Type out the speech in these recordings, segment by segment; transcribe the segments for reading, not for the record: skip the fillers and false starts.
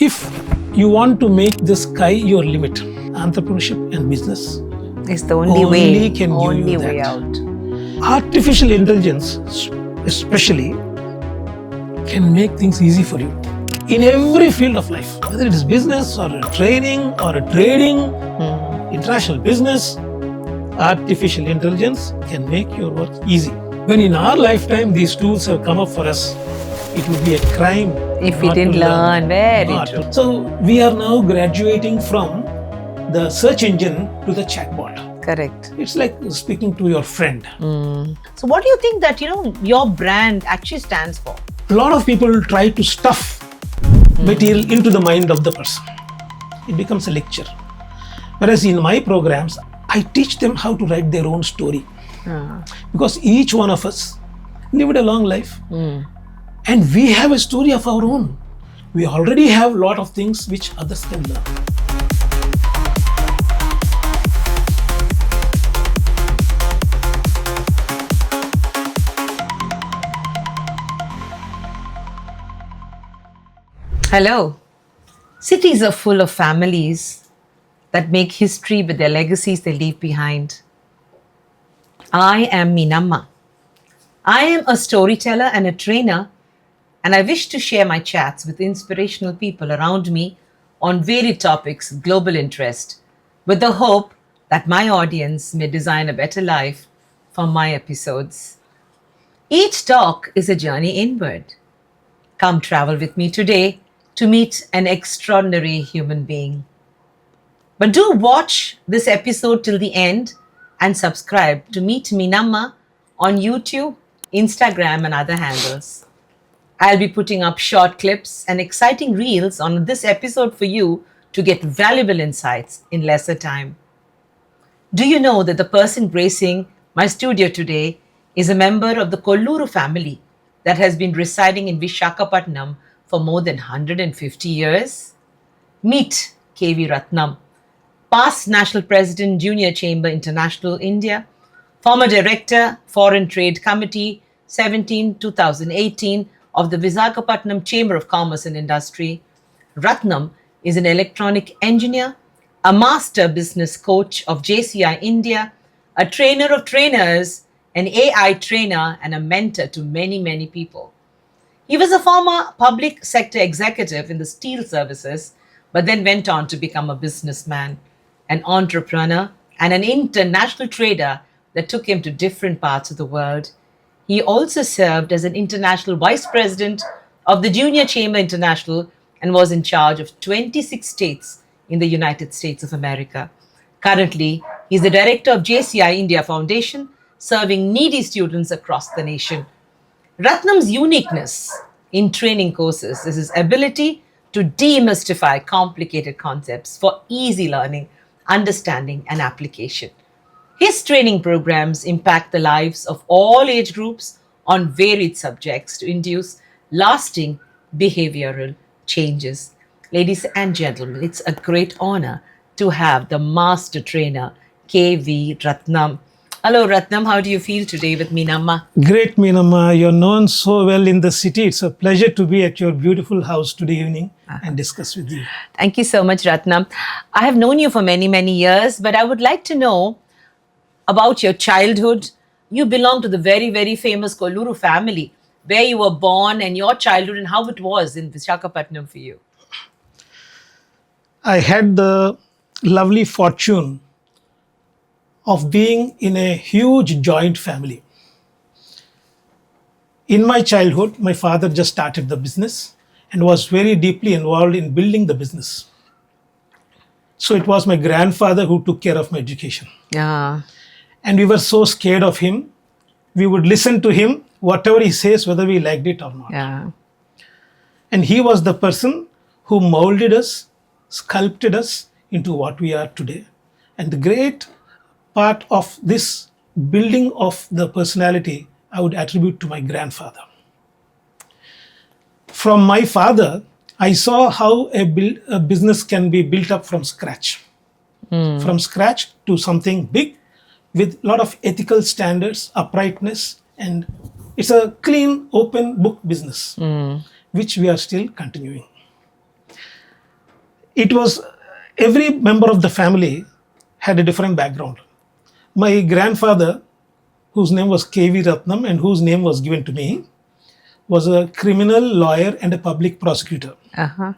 If you want to make the sky your limit, entrepreneurship and business It's the only way. can give Only you way that. out. Artificial intelligence, especially, can make things easy for you in every field of life, whether it is business or a training or a trading, international business. Artificial intelligence can make your work easy. When in our lifetime these tools have come up for us, it would be a crime If we not didn't to learn, very Not true. to. So we are now graduating from the search engine to the chatbot. Correct. It's like speaking to your friend. So what do you think that, your brand actually stands for? A lot of people try to stuff material into the mind of the person. It becomes a lecture. Whereas in my programs, I teach them how to write their own story. Because each one of us lived a long life. And we have a story of our own. We already have a lot of things which others can learn. Hello. Cities are full of families that make history with their legacies they leave behind. I am Meenamma. I am a storyteller and a trainer, and I wish to share my chats with inspirational people around me on varied topics of global interest, with the hope that my audience may design a better life from my episodes. Each talk is a journey inward. Come travel with me today to meet an extraordinary human being. But do watch this episode till the end and subscribe to Meet Meenamma on YouTube, Instagram, and other handles. I'll be putting up short clips and exciting reels on this episode for you to get valuable insights in lesser time. Do you know that the person gracing my studio today is a member of the Kolluru family that has been residing in Visakhapatnam for more than 150 years? Meet KV Ratnam, past National President, Junior Chamber International India, former Director, Foreign Trade Committee, 2018 of the Vizagapatam Chamber of Commerce and Industry. Ratnam is an electronic engineer, a master business coach of JCI India, a trainer of trainers, an AI trainer, and a mentor to many, many people. He was a former public sector executive in the steel services, but then went on to become a businessman, an entrepreneur, and an international trader that took him to different parts of the world. He also served as an international vice president of the Junior Chamber International and was in charge of 26 states in the United States of America. Currently, he is the director of JCI India Foundation, serving needy students across the nation. Ratnam's uniqueness in training courses is his ability to demystify complicated concepts for easy learning, understanding, and application. His training programs impact the lives of all age groups on varied subjects to induce lasting behavioral changes. Ladies and gentlemen, it's a great honor to have the master trainer, KV Ratnam. Hello, Ratnam. How do you feel today with Meenamma? Great, Meenamma. You're known so well in the city. It's a pleasure to be at your beautiful house today evening and discuss with you. Thank you so much, Ratnam. I have known you for many, many years, but I would like to know about your childhood. You belong to the very, very famous Kolluru family, where you were born and your childhood and how it was in Visakhapatnam for you. I had the lovely fortune of being in a huge joint family. In my childhood, my father just started the business and was very deeply involved in building the business. So it was my grandfather who took care of my education. Yeah. And we were so scared of him. We would listen to him, whatever he says, whether we liked it or not. Yeah. And he was the person who molded us, sculpted us into what we are today. And the great part of this building of the personality, I would attribute to my grandfather. From my father, I saw how a business can be built up from scratch. From scratch to something big with a lot of ethical standards, uprightness, and it's a clean, open book business, which we are still continuing. it was every member of the family had a different background. My grandfather, whose name was K.V. Ratnam and whose name was given to me, was a criminal lawyer and a public prosecutor. Uh-huh.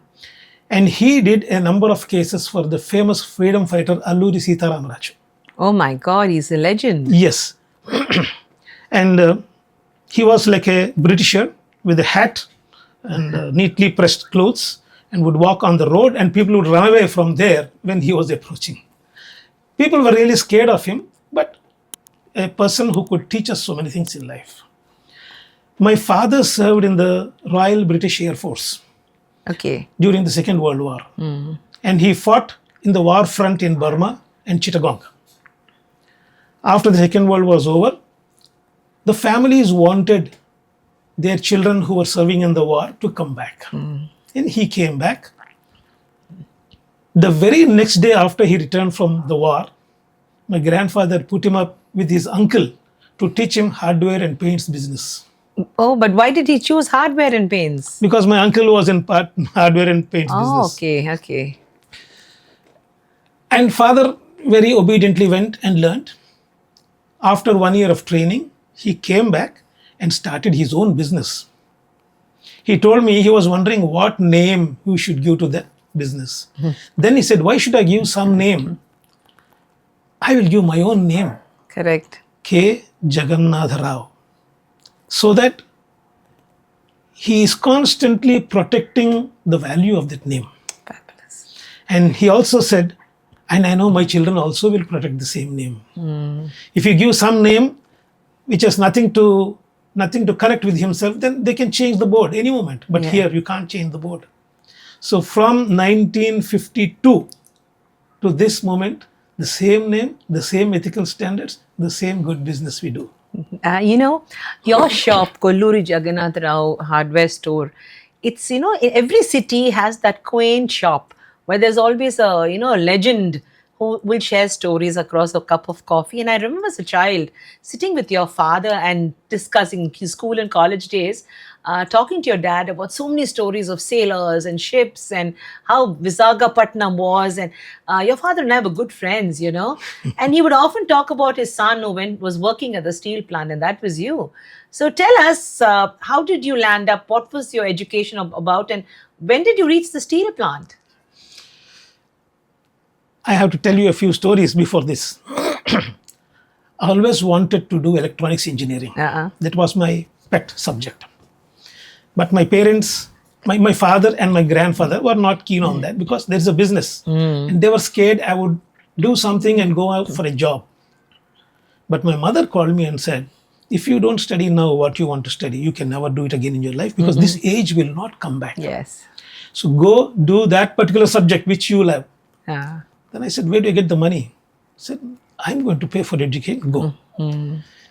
And he did a number of cases for the famous freedom fighter Alluri Sitaramaraju. Oh my God, he's a legend. Yes. And he was like a Britisher with a hat and neatly pressed clothes, and would walk on the road, and people would run away from there when he was approaching. People were really scared of him, but a person who could teach us so many things in life. My father served in the Royal British Air Force Okay. during the Second World War. And he fought in the war front in Burma and Chittagong. After the Second World War was over, the families wanted their children who were serving in the war to come back. And he came back. The very next day after he returned from the war, my grandfather put him up with his uncle to teach him hardware and paints business. Oh, but why did he choose hardware and paints? Because my uncle was in part hardware and paints Oh, business. okay, okay. And father very obediently went and learned. After 1 year of training, he came back and started his own business. He told me he was wondering what name we should give to the business. Then he said, why should I give some name? I will give my own name, Correct. K. Jagannath Rao, so that he is constantly protecting the value of that name. Fabulous. And he also said, and I know my children also will protect the same name. If you give some name which has nothing to connect with himself, then they can change the board any moment. But here you can't change the board. So from 1952 to this moment, the same name, the same ethical standards, the same good business we do. You know, your shop, Kolluru Jagannath Rao hardware store, it's, you know, every city has that quaint shop where there's always a, you know, a legend who will share stories across a cup of coffee. And I remember as a child sitting with your father and discussing his school and college days, talking to your dad about so many stories of sailors and ships and how Vizagapatam was. And your father and I were good friends, you know. And he would often talk about his son who was working at the steel plant, and that was you. So tell us, how did you land up? What was your education about? And when did you reach the steel plant? I have to tell you a few stories before this. I always wanted to do electronics engineering. That was my pet subject. But my parents, my father and my grandfather were not keen on that because there's a business. And they were scared I would do something and go out for a job. But my mother called me and said, if you don't study now what you want to study, you can never do it again in your life because this age will not come back. Yes. So go do that particular subject which you love. Then I said, where do I get the money? I said, I'm going to pay for education. Go.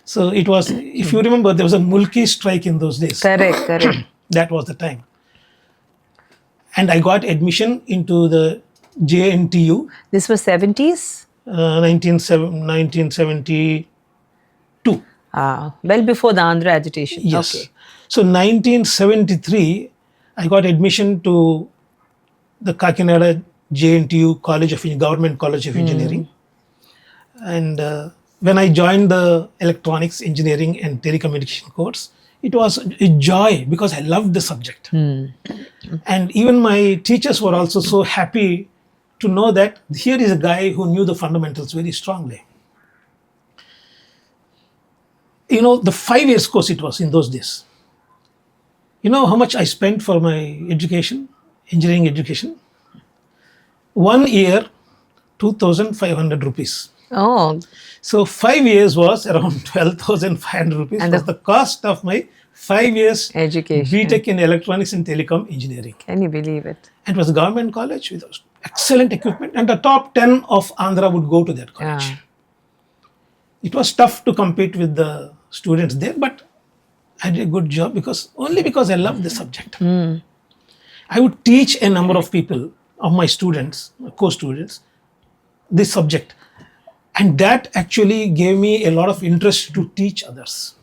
So it was, if you remember, there was a Mulki strike in those days. Correct. That was the time. And I got admission into the JNTU. This was 70s? 1972. Well before the Andhra agitation. Yes. Okay. So 1973, I got admission to the Kakinada JNTU Government College of Engineering. And when I joined the electronics engineering and telecommunication course, it was a joy because I loved the subject. And even my teachers were also so happy to know that here is a guy who knew the fundamentals very strongly. You know, the 5 years course it was in those days. You know how much I spent for my education, engineering education? 1 year, 2,500 rupees. Oh, So 5 years was around 12,500 rupees. And was the cost of my 5 years education. BTech in electronics and telecom engineering. Can you believe it? It was a government college with excellent equipment, and the top 10 of Andhra would go to that college. It was tough to compete with the students there, but I did a good job because I loved the subject. I would teach a number of people, of my students, co-students, this subject. And that actually gave me a lot of interest to teach others.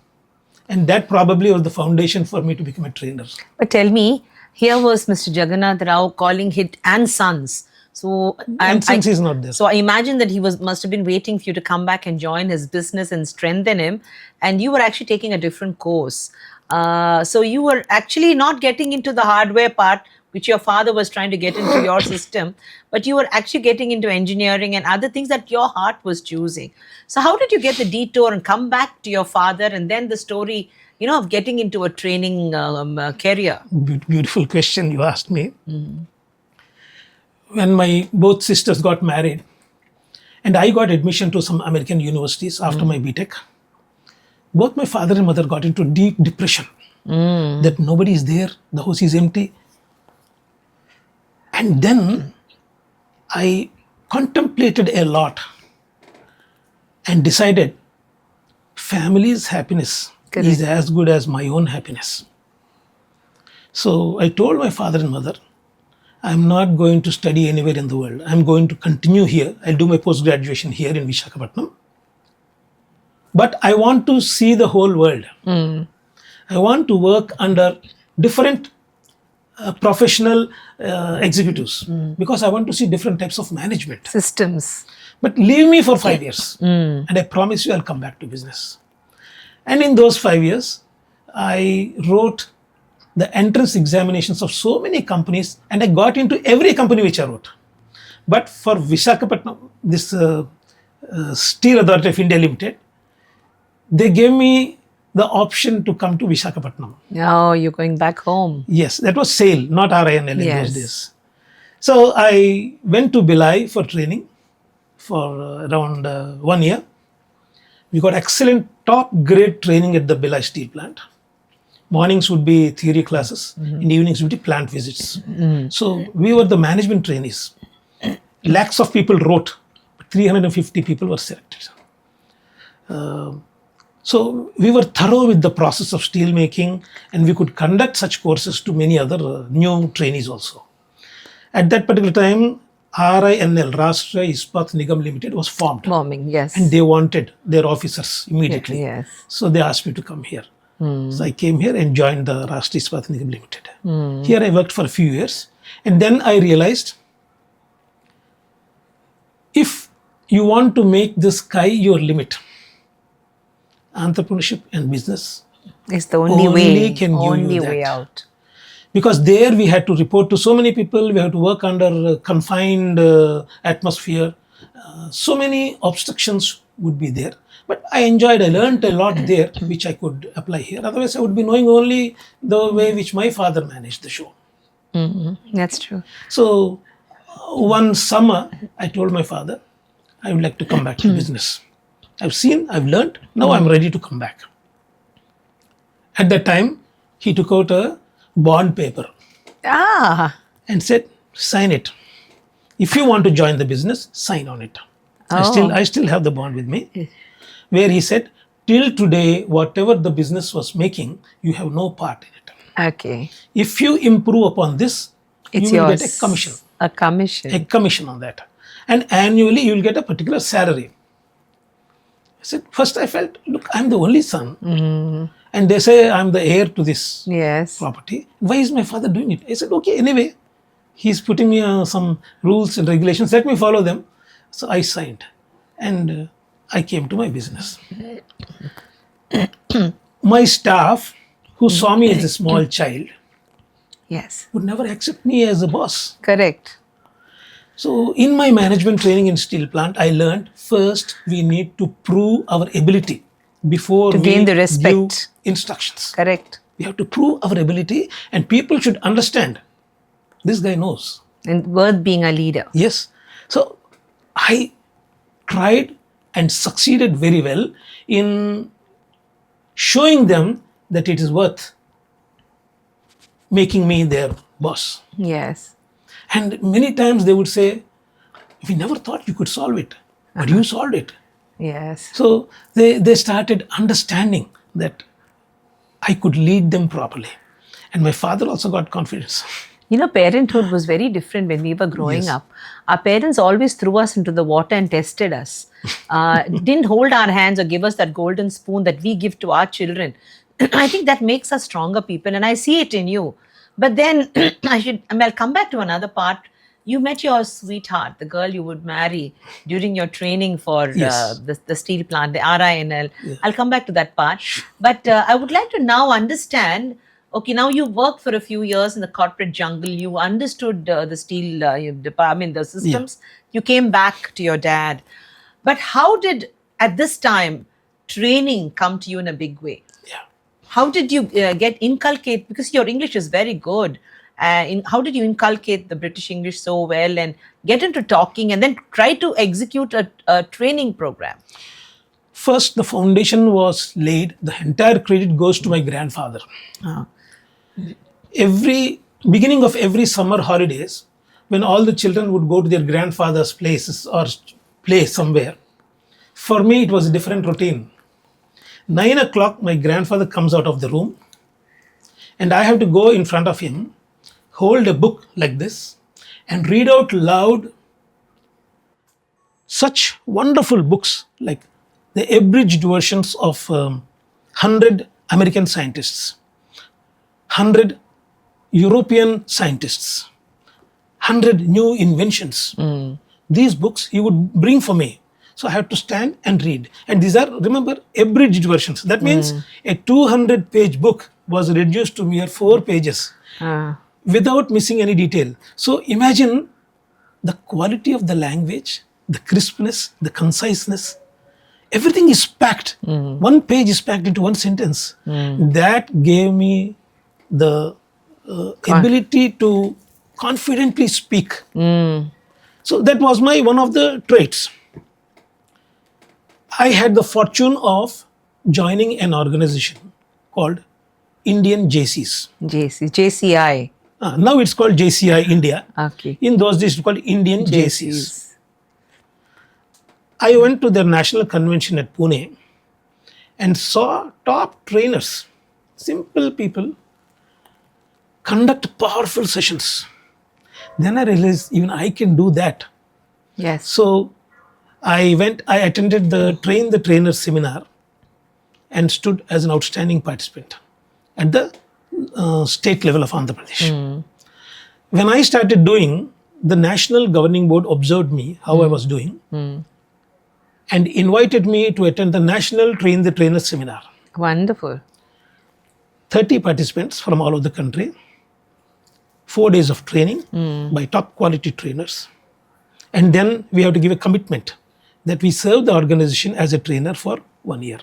And that probably was the foundation for me to become a trainer. But tell me, here was Mr. Jagannath Rao calling it and sons So And since he's not there. So I imagine that he must have been waiting for you to come back and join his business and strengthen him, and you were actually taking a different course. So you were actually not getting into the hardware part, which your father was trying to get into your system, but you were actually getting into engineering and other things that your heart was choosing. So how did you get the detour and come back to your father, and then the story, of getting into a training career? Beautiful question you asked me. When my both sisters got married, and I got admission to some American universities after my BTech, both my father and mother got into deep depression. That nobody is there, the house is empty. And then I contemplated a lot and decided family's happiness is as good as my own happiness. So I told my father and mother, I'm not going to study anywhere in the world. I'm going to continue here. I'll do my post-graduation here in Visakhapatnam. But I want to see the whole world. I want to work under different professional executives because I want to see different types of management. Systems. But leave me for 5 years and I promise you I'll come back to business. And in those 5 years, I wrote the entrance examinations of so many companies and I got into every company which I wrote. But for Visakhapatnam, this Steel Authority of India Limited, they gave me the option to come to Visakhapatnam. Oh, you're going back home. Yes, that was SAIL, not RINL in Yes. those days. So I went to Billai for training for around 1 year. We got excellent top grade training at the Billai steel plant. Mornings would be theory classes, in evenings would be plant visits. So we were the management trainees. Lakhs of people wrote, but 350 people were selected. So we were thorough with the process of steel making, and we could conduct such courses to many other new trainees also. At that particular time, RINL, Rashtra Ispat Nigam Limited, was formed. Bombing, yes. And they wanted their officers immediately. Yes. So they asked me to come here. So I came here and joined the Rashtra Ispat Nigam Limited. Here I worked for a few years. And then I realized, if you want to make the sky your limit, entrepreneurship and business It's the only can give only you way that. out. Because there we had to report to so many people, we had to work under confined atmosphere. So many obstructions would be there. But I learned a lot there, which I could apply here. Otherwise, I would be knowing only the way which my father managed the show. That's true. So one summer, I told my father, I would like to come back to business. I've learned, now I'm ready to come back. At that time, he took out a bond paper and said, sign it. If you want to join the business, sign on it. I still have the bond with me, where he said, till today, whatever the business was making, you have no part in it. Okay. If you improve upon this, It's you will yours. get a commission. A commission. A commission on that. And annually, you will get a particular salary. I said, first I felt, look, I'm the only son. And they say I'm the heir to this Yes. property. Why is my father doing it? I said, okay, anyway, he's putting me on some rules and regulations. Let me follow them. So I signed. And I came to my business. My staff, who saw me as a small child, Yes. would never accept me as a boss. Correct. So in my management training in steel plant, I learned first we need to prove our ability before To we gain the respect. give instructions. Correct. We have to prove our ability, and people should understand this guy knows. And worth being a leader. Yes. So I tried and succeeded very well in showing them that it is worth making me their boss. Yes. And many times they would say, we never thought you could solve it, but you solved it. Yes. So they started understanding that I could lead them properly. And my father also got confidence. Parenthood was very different when we were growing Yes. up. Our parents always threw us into the water and tested us. Didn't hold our hands or give us that golden spoon that we give to our children. I think that makes us stronger people, and I see it in you. But then I'll come back to another part. you met your sweetheart, the girl you would marry during your training for Yes. the steel plant, the RINL. Yeah. I'll come back to that part. But I would like to now understand. Okay, now you worked for a few years in the corporate jungle. You understood the steel department, the systems. You came back to your dad. But how did, at this time, training come to you in a big way? Yeah. How did you inculcate, because your English is very good, how did you inculcate the British English so well and get into talking and then try to execute a training program? First, the foundation was laid. The entire credit goes to my grandfather. Every beginning of every summer holidays, when all the children would go to their grandfather's places or play somewhere, for me it was a different routine. 9 o'clock, my grandfather comes out of the room, and I have to go in front of him, hold a book like this, and read out loud such wonderful books like the abridged versions of 100 American scientists, 100 European scientists, 100 new inventions. These books he would bring for me. So I had to stand and read. And these are, remember, abridged versions. That means a 200-page book was reduced to mere 4 pages without missing any detail. So imagine the quality of the language, the crispness, the conciseness. Everything is packed. 1 page is packed into 1 sentence. That gave me the ability to confidently speak. So that was my one of the traits. I had the fortune of joining an organization called Indian JCs. JCI. Now it's called JCI India. Okay. In those days it was called Indian JCs. I went to their national convention at Pune and saw top trainers, simple people, conduct powerful sessions. Then I realized even I can do that. Yes. So I attended the Train the Trainer seminar and stood as an outstanding participant at the state level of Andhra Pradesh. When I started doing, the National Governing Board observed me, how I was doing, and invited me to attend the National Train the Trainer seminar. Wonderful. 30 participants from all over the country, 4 days of training by top quality trainers. And then we have to give a commitment that we serve the organization as a trainer for 1 year.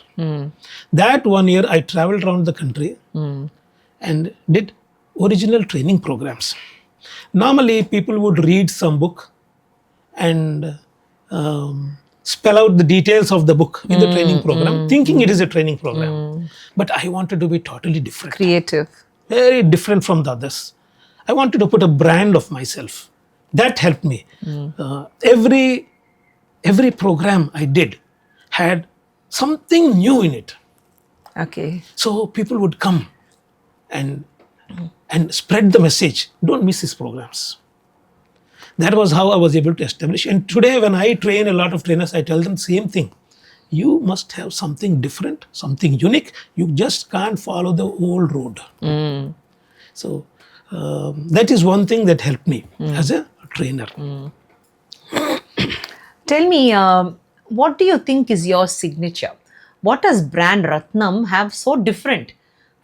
That 1 year I traveled around the country and did original training programs. Normally people would read some book and spell out the details of the book in the training program, thinking it is a training program. But I wanted to be totally different. Creative. Very different from the others. I wanted to put a brand of myself. That helped me. Every program I did had something new in it. Okay. So people would come and spread the message. Don't miss these programs. That was how I was able to establish. And today when I train a lot of trainers, I tell them same thing. You must have something different, something unique. You just can't follow the old road. So that is one thing that helped me as a trainer. Tell me, what do you think is your signature? What does brand Ratnam have so different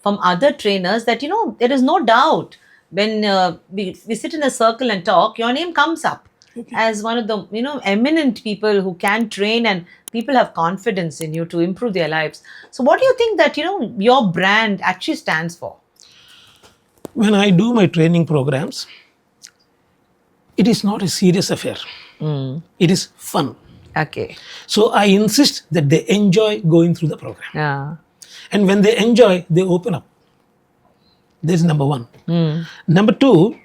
from other trainers that, there is no doubt when we sit in a circle and talk, your name comes up as one of the, eminent people who can train and people have confidence in you to improve their lives. So what do you think that, your brand actually stands for? When I do my training programs, it is not a serious affair. It is fun. Okay. So I insist that they enjoy going through the program. Yeah. And when they enjoy, they open up. This is number one. Number two,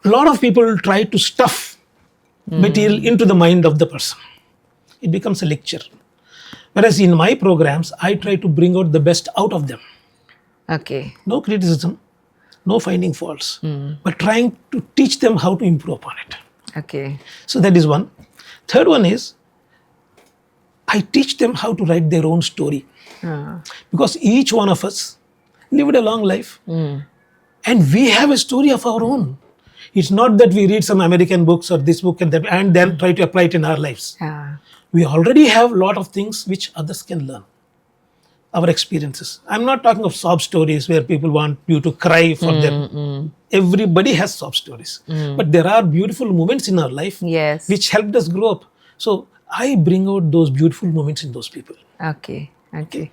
a lot of people try to stuff material into the mind of the person. It becomes a lecture. Whereas in my programs, I try to bring out the best out of them. Okay. No criticism, no finding faults, but trying to teach them how to improve upon it. Okay. So that is one. Third one is, I teach them how to write their own story. Because each one of us lived a long life and we have a story of our own. It's not that we read some American books or this book and that, and then try to apply it in our lives. Yeah. We already have a lot of things which others can learn. Our experiences. I'm not talking of sob stories where people want you to cry for them. Everybody has sob stories. But there are beautiful moments in our life Yes. which helped us grow up. So I bring out those beautiful moments in those people. Okay. Okay.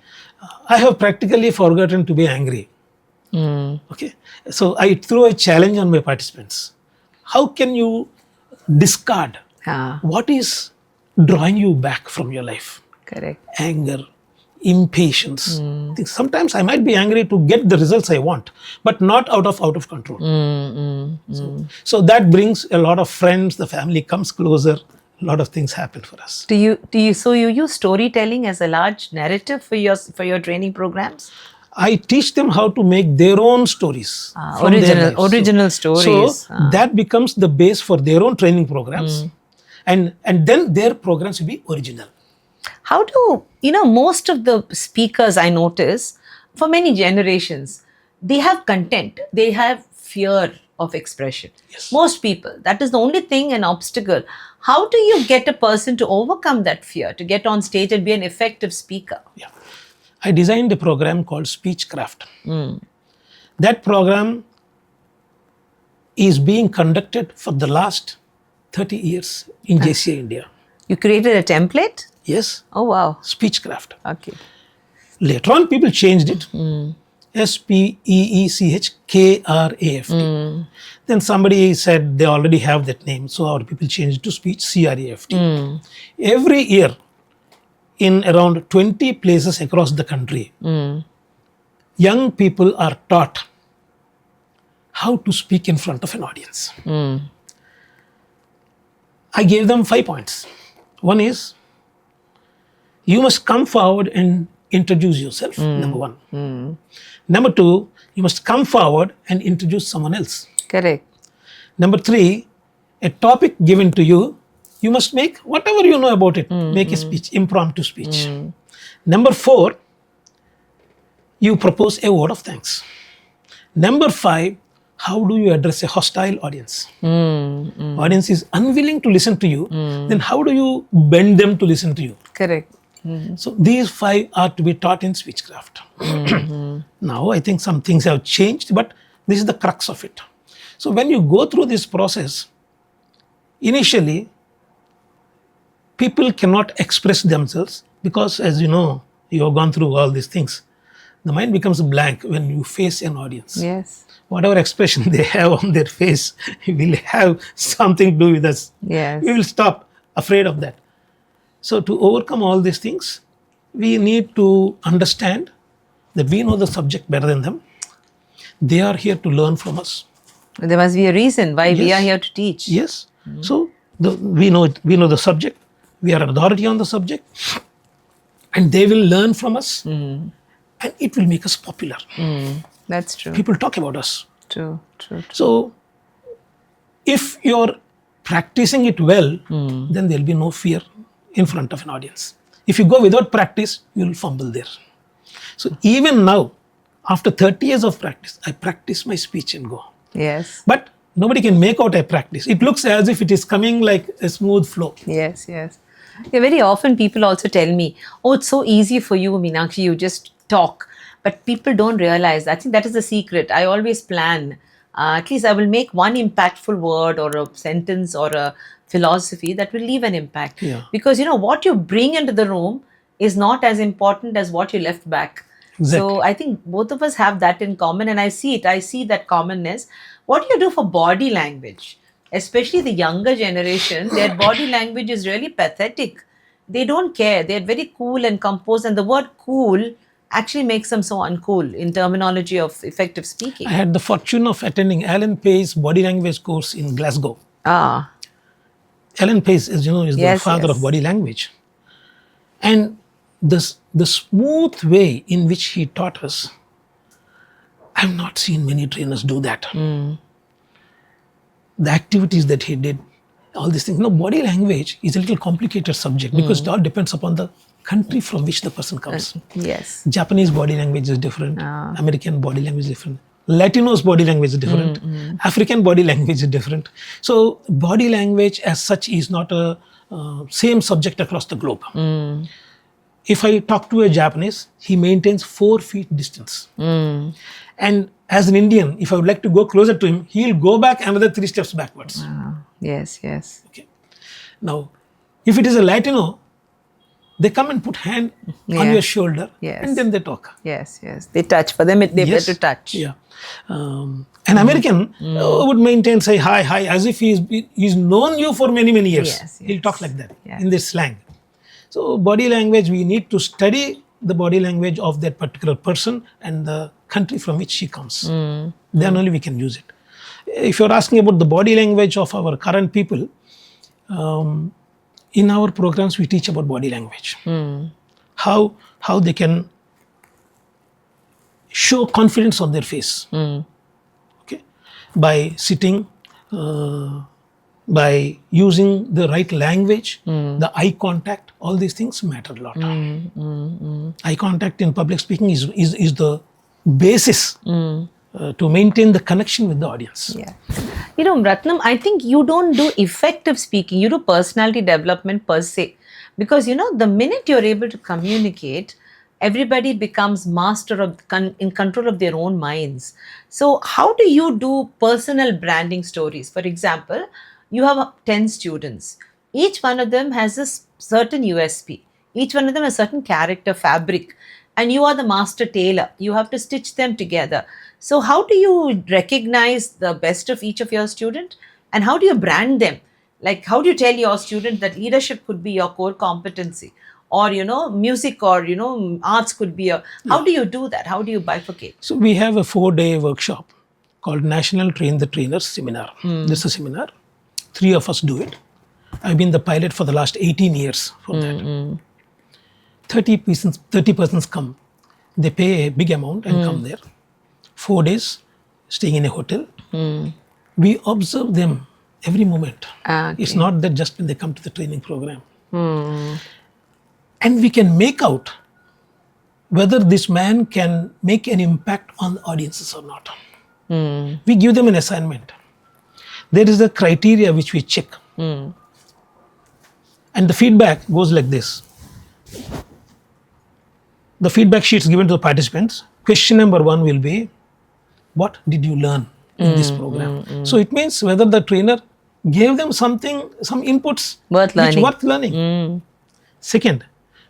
I have practically forgotten to be angry. Okay. So I threw a challenge on my participants. How can you discard Ah, what is drawing you back from your life? correct. Anger, impatience. Sometimes I might be angry to get the results I want, but not out of control. So that brings a lot of friends, the family comes closer, a lot of things happen for us. So you use storytelling as a large narrative for your training programs? I teach them how to make their own stories. from their lives. Original stories. So that becomes the base for their own training programs. And then their programs will be original. How do, most of the speakers I notice, for many generations, they have content, they have fear of expression. Yes. Most people, that is the only thing, an obstacle. How do you get a person to overcome that fear, to get on stage and be an effective speaker? Yeah. I designed a program called Speechcraft. That program is being conducted for the last 30 years in JCI India. You created a template? Yes, Oh, wow. Speechcraft. Okay. Later on, people changed it. Speechcraft. Then somebody said they already have that name, so our people changed it to Speechcraft. Every year, in around 20 places across the country, young people are taught how to speak in front of an audience. I gave them 5 points. One is, you must come forward and introduce yourself, number one. Number two, you must come forward and introduce someone else. Correct. Number three, a topic given to you, you must make whatever you know about it, make a speech, impromptu speech. Number four, you propose a word of thanks. Number five, how do you address a hostile audience? Audience is unwilling to listen to you, then how do you bend them to listen to you? Correct. So these 5 are to be taught in Speechcraft. Now I think some things have changed, but this is the crux of it. So when you go through this process, initially people cannot express themselves because, as you know, you have gone through all these things. The mind becomes blank when you face an audience. Yes. Whatever expression they have on their face will have something to do with us. Yes. We will stop afraid of that. So to overcome all these things, we need to understand that we know the subject better than them. They are here to learn from us. There must be a reason why we Yes. are here to teach. Yes. So we know the subject. We are an authority on the subject, and they will learn from us, and it will make us popular. That's true. People talk about us. True. So if you're practicing it well, then there'll be no fear in front of an audience. If you go without practice, you'll fumble there. So even now, after 30 years of practice, I practice my speech and go. Yes. But nobody can make out I practice. It looks as if it is coming like a smooth flow. Yes. Yeah, very often people also tell me, oh, it's so easy for you, Meenakshi, you just talk. But people don't realize, I think that is the secret. I always plan, at least I will make one impactful word or a sentence or a philosophy that will leave an impact. Yeah. Because, what you bring into the room is not as important as what you left back. Exactly. So I think both of us have that in common, and I see it. I see that commonness. What do you do for body language? Especially the younger generation, their body language is really pathetic. They don't care. They're very cool and composed, and the word cool actually makes them so uncool in terminology of effective speaking. I had the fortune of attending Alan Pace's body language course in Glasgow. Ah, Alan Pace, as you know, is the father of body language. And the smooth way in which he taught us, I have not seen many trainers do that. The activities that he did, all these things. Body language is a little complicated subject because it all depends upon the country from which the person comes. yes. Japanese body language is different. American body language is different. Latino's body language is different. African body language is different. So body language as such is not a same subject across the globe. If I talk to a Japanese, he maintains 4 feet distance. And as an Indian, if I would like to go closer to him, he'll go back another 3 steps backwards. Yes, yes. Okay. Now, if it is a Latino, they come and put hand on your shoulder, and then they talk. Yes, yes. They touch. For them, they better touch. Yeah. An American would maintain, say, hi, as if he's known you for many, many years. Yes, He'll talk like that in this slang. So body language, we need to study the body language of that particular person and the country from which she comes. Then only we can use it. If you're asking about the body language of our current people, in our programs we teach about body language. How they can show confidence on their face. Okay, by sitting, by using the right language, the eye contact, all these things matter a lot. Eye contact in public speaking is the basis to maintain the connection with the audience. Yeah. You know, Ratnam, I think you don't do effective speaking, you do personality development per se. Because, you know, the minute you're able to communicate, everybody becomes master of, in control of their own minds. So how do you do personal branding stories? For example, you have 10 students. Each one of them has a certain USP. Each one of them has a certain character fabric. And you are the master tailor. You have to stitch them together. So how do you recognize the best of each of your students? And how do you brand them? Like, how do you tell your student that leadership could be your core competency? Or, you know, music or, you know, arts could be a... How do you do that? How do you bifurcate? So we have a 4-day workshop called National Train the Trainers Seminar. This is a seminar. 3 of us do it. I've been the pilot for the last 18 years for that. 30 persons come. They pay a big amount and come there. 4 days, staying in a hotel. We observe them every moment. It's not that just when they come to the training program. And we can make out whether this man can make an impact on the audiences or not. We give them an assignment. There is a criteria which we check. And the feedback goes like this. The feedback sheets given to the participants. Question number 1 will be, what did you learn in this program? So it means whether the trainer gave them something, some inputs Worth learning. Second,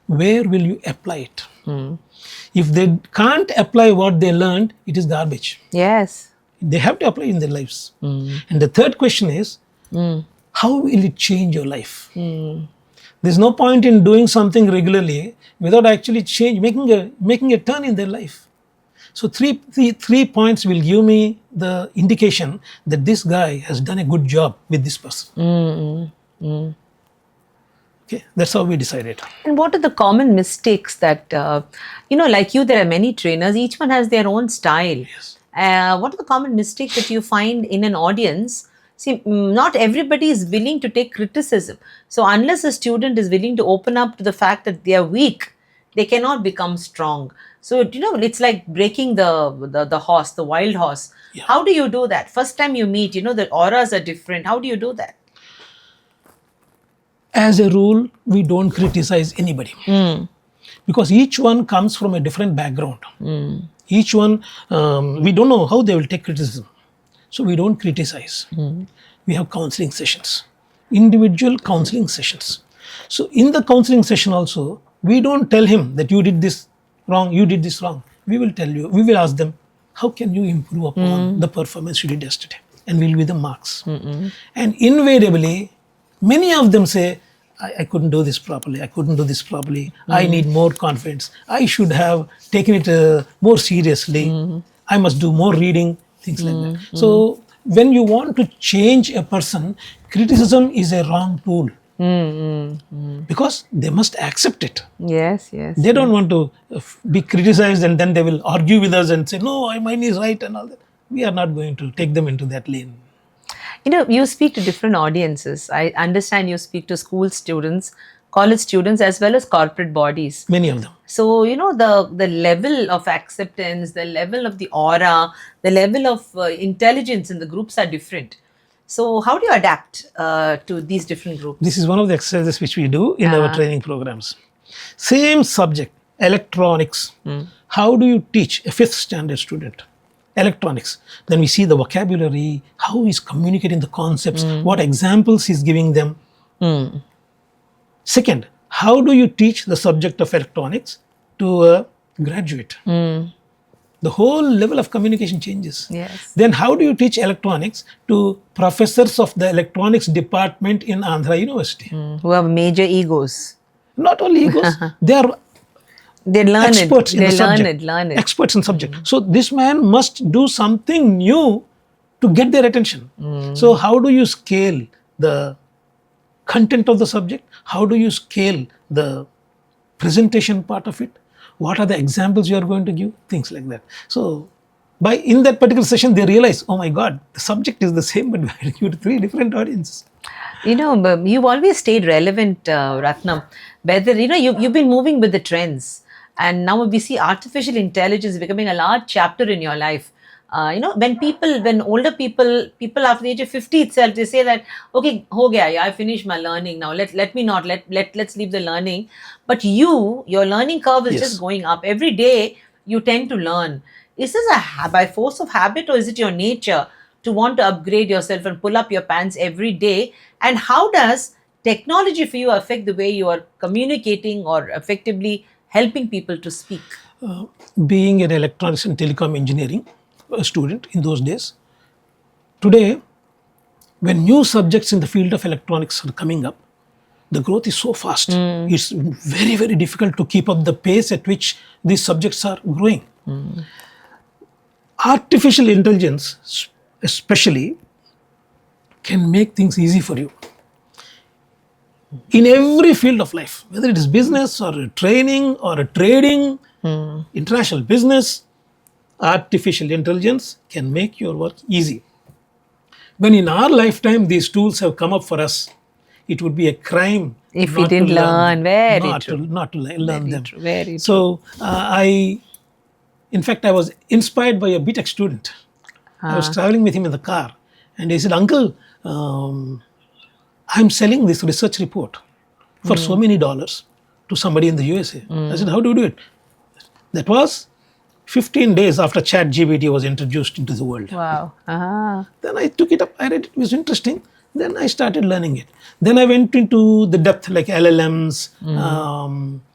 where will you apply it? If they can't apply what they learned, it is garbage. Yes. They have to apply in their lives. And the third question is, how will it change your life? There's no point in doing something regularly without actually making a turn in their life. So three points will give me the indication that this guy has done a good job with this person. Okay, that's how we decided. And what are the common mistakes that, you know, like you, there are many trainers, each one has their own style. Yes. What are the common mistakes that you find in an audience? See, not everybody is willing to take criticism. So unless a student is willing to open up to the fact that they are weak, they cannot become strong. So, you know, it's like breaking the horse, the wild horse. Yeah. How do you do that? First time you meet, you know, the auras are different. How do you do that? As a rule, we don't criticize anybody. Because each one comes from a different background. Each one, we don't know how they will take criticism. So we don't criticize. We have counseling sessions, individual counseling sessions. So in the counseling session also, we don't tell him that you did this wrong, you did this wrong. We will tell you, we will ask them, how can you improve upon the performance you did yesterday? And we'll give them marks. And invariably, many of them say, I couldn't do this properly, I couldn't do this properly, I need more confidence, I should have taken it more seriously, I must do more reading, things like that. So when you want to change a person, criticism is a wrong tool. Because they must accept it. Yes, yes. They don't want to be criticized and then they will argue with us and say, no, mine is right and all that. We are not going to take them into that lane. You know, you speak to different audiences. I understand you speak to school students, college students as well as corporate bodies. Many of them. So, the level of acceptance, the level of the aura, the level of intelligence in the groups are different. So, how do you adapt to these different groups? This is one of the exercises which we do in our training programs. Same subject, electronics. How do you teach a 5th standard student electronics? Then we see the vocabulary, how he's communicating the concepts, what examples he's giving them. Second, how do you teach the subject of electronics to a graduate? The whole level of communication changes. Yes. Then how do you teach electronics to professors of the electronics department in Andhra University? Who have major egos. Not only egos, they are They learn experts it. in They the subject. learn it. Experts in subject. So this man must do something new to get their attention. So how do you scale the content of the subject? How do you scale the presentation part of it? What are the examples you are going to give? Things like that. So in that particular session, they realize, oh my God, the subject is the same, but we are giving to 3 different audiences. You've always stayed relevant, Ratnam. Whether, you've been moving with the trends. And now we see artificial intelligence becoming a large chapter in your life. When older people after the age of 50 itself, they say that, okay, ho gaya, I finished my learning now. Let's leave the learning. But your learning curve is just going up. Every day you tend to learn. Is this by force of habit, or is it your nature to want to upgrade yourself and pull up your pants every day? And how does technology for you affect the way you are communicating or effectively helping people to speak? Being an electronics and telecom engineering student in those days, today, when new subjects in the field of electronics are coming up, the growth is so fast. It's very, very difficult to keep up the pace at which these subjects are growing. Artificial intelligence, especially, can make things easy for you. In every field of life, whether it is business or training or trading, international business, artificial intelligence can make your work easy. When in our lifetime these tools have come up for us, it would be a crime if we didn't learn. Not to learn them. Very true. So in fact, I was inspired by a BTech student. I was traveling with him in the car, and he said, "Uncle, I'm selling this research report for so many dollars to somebody in the USA." I said, "How do you do it?" That was 15 days after ChatGPT was introduced into the world. Wow. Then I took it up, I read it, it was interesting. Then I started learning it. Then I went into the depth like LLMs,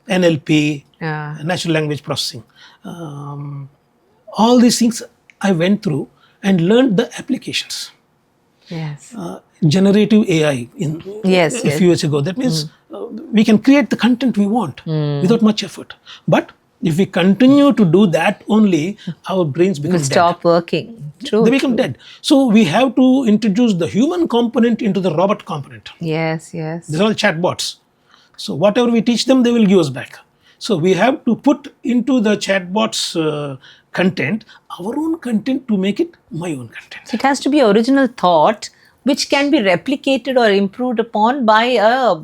NLP, natural language processing. All these things I went through and learned the applications. Yes. Generative AI a few years ago. That means we can create the content we want without much effort. But if we continue to do that only, our brains become dead. Stop working. True. They become dead. So we have to introduce the human component into the robot component. Yes. These are all chatbots. So whatever we teach them, they will give us back. So we have to put into the chatbots content our own content to make it my own content. It has to be original thought which can be replicated or improved upon by a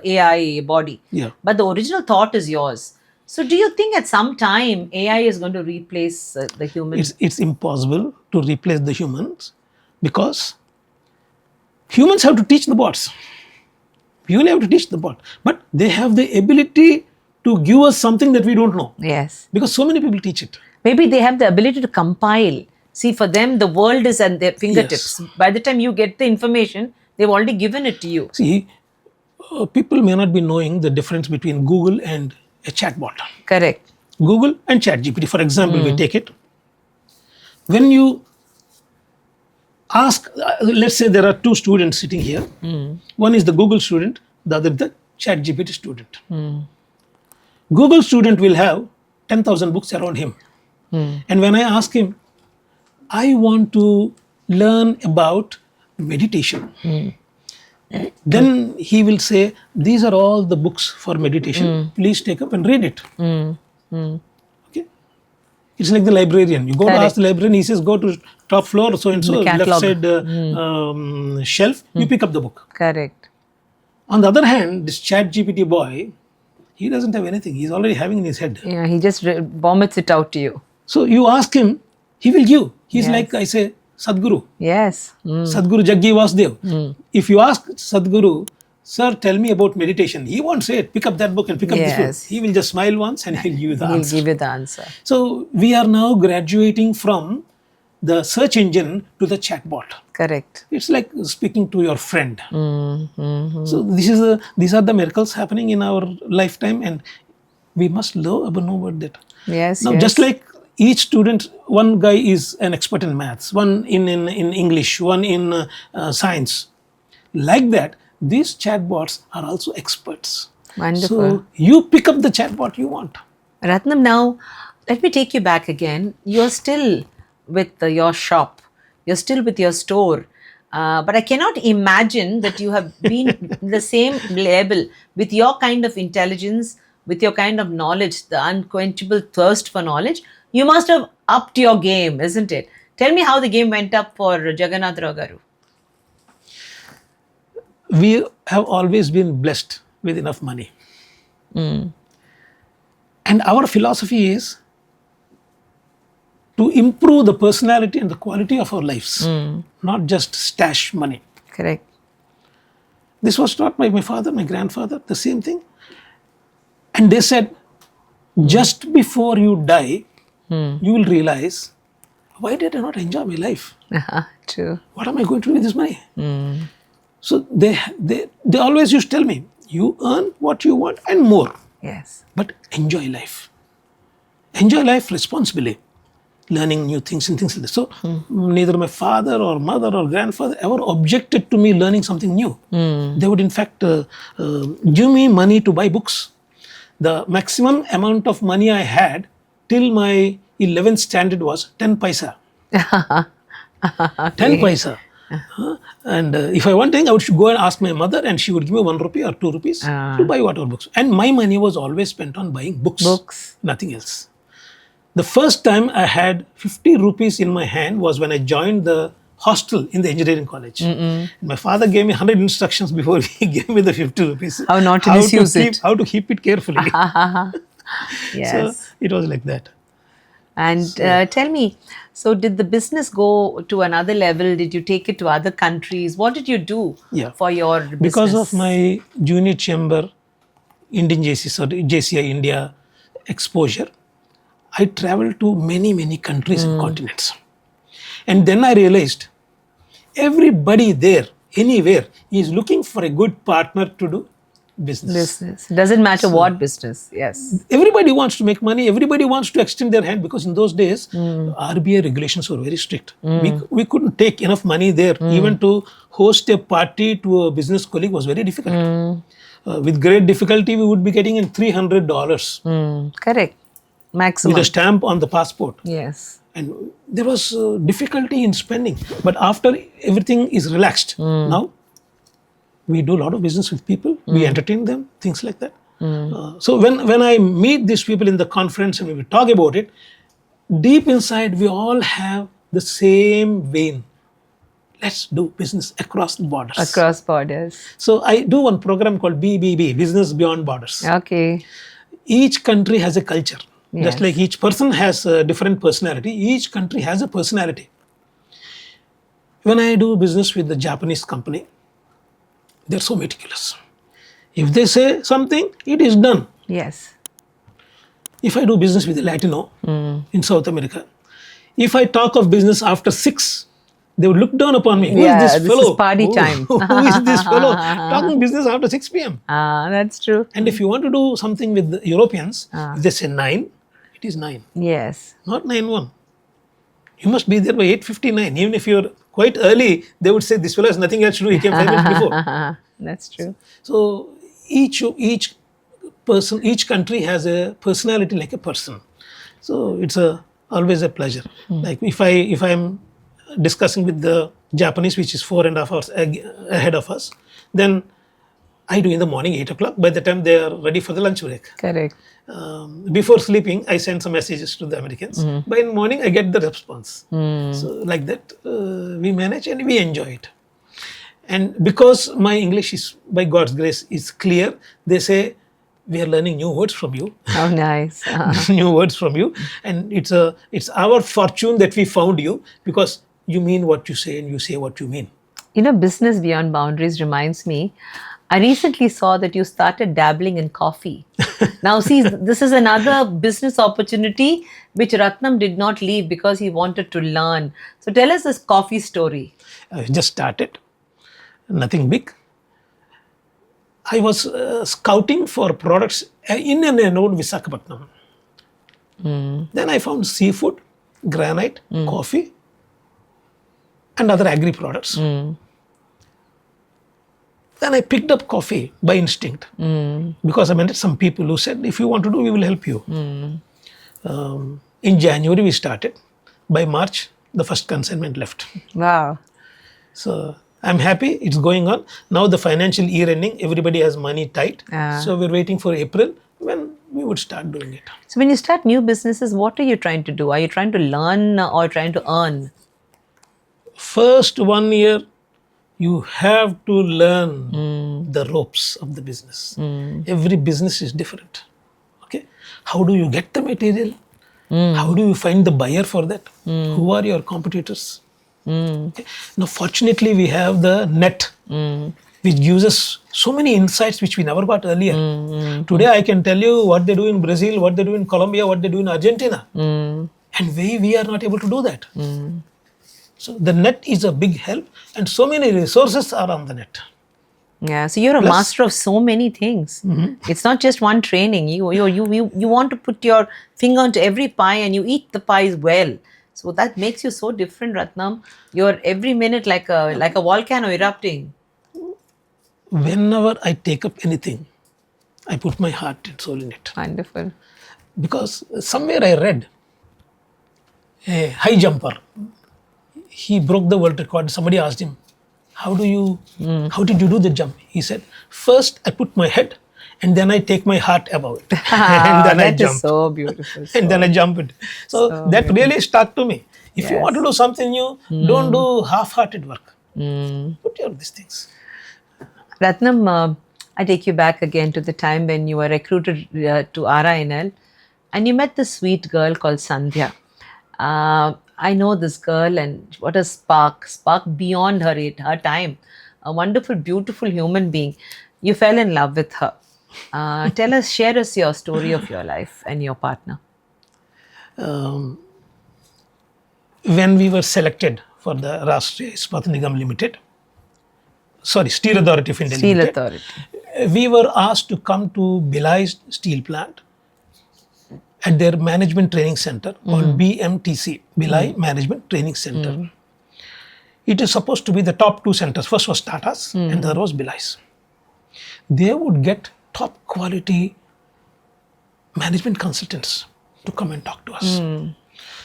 AI body. Yeah. But the original thought is yours. So do you think at some time AI is going to replace the human? It's impossible to replace the humans because humans have to teach the bots. We only have to teach the bot. But they have the ability to give us something that we don't know. Yes. Because so many people teach it. Maybe they have the ability to compile. See, for them, the world is at their fingertips. Yes. By the time you get the information, they've already given it to you. See, people may not be knowing the difference between Google and a chatbot. Correct. Google and ChatGPT, for example, we take it. When you ask, let's say there are 2 students sitting here. One is the Google student, the other the ChatGPT student. Google student will have 10,000 books around him. And when I ask him, I want to learn about meditation. Then he will say, these are all the books for meditation. Please take up and read it. Okay. It's like the librarian. You go to ask the librarian, he says, go to top floor, so and so, left side shelf, you pick up the book. Correct. On the other hand, this chat GPT boy, he doesn't have anything. He's already having in his head. Yeah, he just vomits it out to you. So you ask him, he will give. He's Yes. like, I say, Sadguru. Yes. Sadguru Jaggi Vasdev. If you ask Sadguru, sir, tell me about meditation, he won't say it. Pick up that book and pick up this Yes. book. He will just smile once and he'll give you the He'll answer. give you the answer. So we are now graduating from the search engine to the chatbot. Correct. It's like speaking to your friend. So these are the miracles happening in our lifetime, and we must know about that. Yes. Now, yes. just like each student, one guy is an expert in maths, one in English, one in science. Like that, these chatbots are also experts. Wonderful. So you pick up the chatbot you want. Ratnam, now let me take you back again. You're still with your shop, you're still with your store, but I cannot imagine that you have been the same level with your kind of intelligence, with your kind of knowledge, the unquenchable thirst for knowledge. You must have upped your game, isn't it? Tell me how the game went up for Jagannath Rao Garu. We have always been blessed with enough money. And our philosophy is to improve the personality and the quality of our lives, not just stash money. Correct. This was taught by my father, my grandfather, the same thing. And they said, just before you die, you will realize, why did I not enjoy my life? True. What am I going to do with this money? So they always used to tell me, you earn what you want and more, Yes. but enjoy life. Enjoy life responsibly, learning new things and things like that. So neither my father or mother or grandfather ever objected to me learning something new. They would in fact give me money to buy books. The maximum amount of money I had till my 11th standard was 10 paisa. 10 paisa. And if I want anything, I would go and ask my mother, and she would give me 1 rupee or 2 rupees to buy whatever books. And my money was always spent on buying books. Books. Nothing else. The first time I had 50 rupees in my hand was when I joined the hostel in the engineering college. My father gave me 100 instructions before he gave me the 50 rupees. How not to misuse it. How to keep it carefully. Yes. So it was like that. And tell me, so did the business go to another level? Did you take it to other countries? What did you do for your business? Because of my junior chamber, Indian JCI India exposure, I traveled to many countries and continents. And then I realized everybody there, anywhere, is looking for a good partner to do business. Doesn't matter what business. Yes. Everybody wants to make money. Everybody wants to extend their hand, because in those days, RBI regulations were very strict. We couldn't take enough money there. Even to host a party to a business colleague was very difficult. With great difficulty, we would be getting in $300 Correct. Maximum. with a stamp on the passport. Yes. And there was difficulty in spending. But after everything is relaxed, now we do a lot of business with people. We entertain them, things like that. So when I meet these people in the conference and we talk about it, deep inside we all have the same vein. Let's do business across the borders. Across borders. So I do one program called BBB, Business Beyond Borders. Okay. Each country has a culture. Yes. Just like each person has a different personality, each country has a personality. When I do business with the Japanese company, they're so meticulous. If they say something, it is done. Yes. If I do business with a Latino in South America, if I talk of business after 6, they would look down upon me. Who is this fellow? This is party time. Who is this fellow talking business after 6 p.m.? That's true. And if you want to do something with the Europeans, if they say 9, it is 9, Yes. not 9:1. You must be there by 8:59. Even if you're quite early, they would say, this fellow has nothing else to do. He came 5 minutes before. That's true. So each person, each country has a personality like a person. So it's always a pleasure. Like if I'm discussing with the Japanese, which is 4.5 hours ahead of us, then I do in the morning 8 o'clock. By the time they are ready for the lunch break. Correct. Before sleeping, I send some messages to the Americans. By in the morning, I get the response. So like that, we manage and we enjoy it. And because my English is, by God's grace, is clear, they say, we are learning new words from you. How nice. New words from you. And it's our fortune that we found you, because you mean what you say and you say what you mean. Business Beyond Boundaries reminds me, I recently saw that you started dabbling in coffee. Now, see, this is another business opportunity which Ratnam did not leave because he wanted to learn. So tell us this coffee story. I just started, nothing big. I was scouting for products in and around Visakhapatnam. Then I found seafood, granite, coffee, and other agri products. Then I picked up coffee by instinct, because I met some people who said, if you want to do, we will help you. In January we started. By March, the first consignment left. Wow. So I'm happy, it's going on. Now the financial year ending, everybody has money tight. So we're waiting for April when we would start doing it. So when you start new businesses, what are you trying to do? Are you trying to learn or trying to earn? First 1 year, you have to learn the ropes of the business. Every business is different. Okay, how do you get the material? How do you find the buyer for that? Who are your competitors? Okay. Now, fortunately, we have the net, which gives us so many insights which we never got earlier. Today, I can tell you what they do in Brazil, what they do in Colombia, what they do in Argentina, and we are not able to do that. So the net is a big help, and so many resources are on the net. Yeah, so you're a master of so many things. It's not just one training. You want to put your finger onto every pie and you eat the pies well. So that makes you so different, Ratnam. You're every minute like a volcano erupting. Whenever I take up anything, I put my heart and soul in it. Wonderful. Because somewhere I read a high jumper, he broke the world record. Somebody asked him, how did you do the jump? He said, first I put my head and then I take my heart above it. And then I jump. That is so beautiful. And then I jump it. So that really stuck to me. If you want to do something new, don't do half-hearted work. Put your these things. Ratnam, I take you back again to the time when you were recruited to RINL and you met this sweet girl called Sandhya. I know this girl, and what a spark beyond her time. A wonderful, beautiful human being. You fell in love with her. Share us your story of your life and your partner. When we were selected for the Rashtriya Ispat Nigam Limited, Steel Authority of India Steel Limited, Authority. we were asked to come to Bhilai steel plant at their management training center called BMTC, Bhilai Management Training Center. It is supposed to be the top two centers. First was Tata's and the other was Bhilai's. They would get top quality management consultants to come and talk to us.